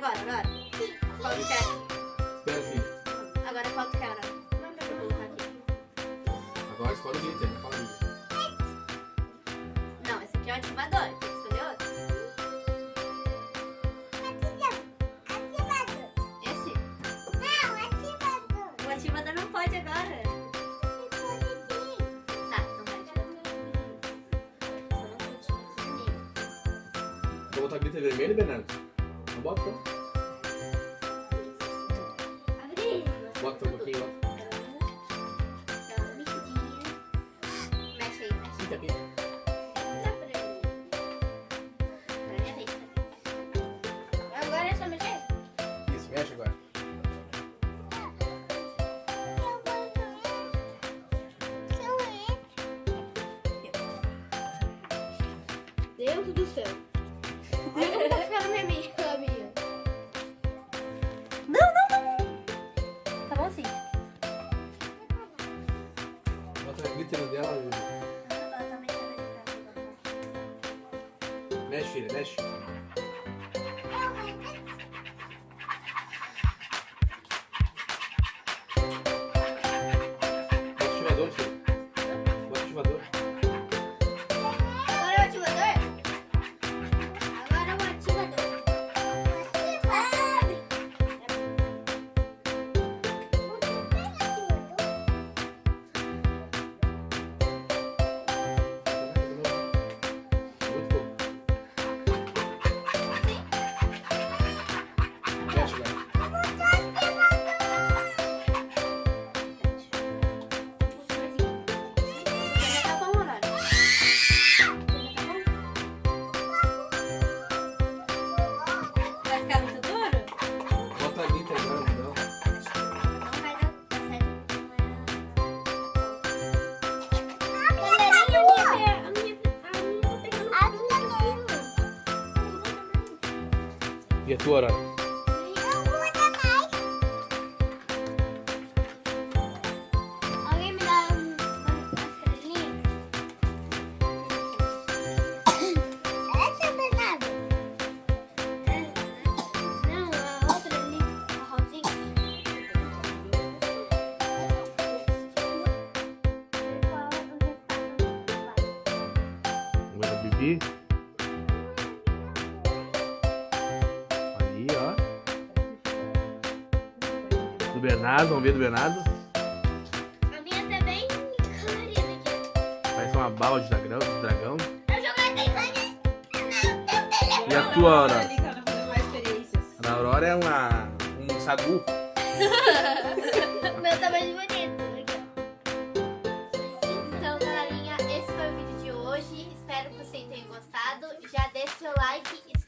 agora, Aurora? Qual tu quer? Espera, filho. Agora qual tu quer, Aurora? Eu vou colocar aqui. Agora escolhe o glitter, fala o glitter. Não, esse aqui é o ativador. Tem que escolher outro. Esse? O ativador não pode agora. Tá, então vai ativador. Só não pode vermelho. Vou botar glitter vermelho, Bernardo? Não bota, então. Abri. Bota um pouquinho, bota. Dá uma mexidinha. Mexe aí, mexe. Pinta, pinta. Dá pra mim. Pra minha vez. Agora é só mexer? Isso, mexe agora. Deus do céu. Olha como tá ficando vermelho a minha. Não. Tá bom assim. Bota glitter no dela. Mexe, filha, mexe. Bota o ativador, filho. Bota o ativador. Agora é o ativador? Agora é o ativador. Abre! Muito pouco. Mexe agora. Já tá bom, Aurora? Vai ficar muito duro? Bota glitter agora, não. Não vai dar certo. Galerinha, a minha tá pegando. E a tua, Aurora? Alguém me dá uma estrelinha? Essa é Bernardo? Não, a outra ali, a rosinha. Agora a Bibi. Ali, ó. Do Bernardo, vamos ver do Bernardo. A minha tá bem colorida aqui. Parece uma bala de dragão. Eu joguei tem E a tua, Aurora? Ali que ela vai fazer mais experiências. A da Aurora é um sagu. O meu tá mais bonito. Então, galerinha, esse foi o vídeo de hoje. Espero que vocês tenham gostado. Já deixa seu like e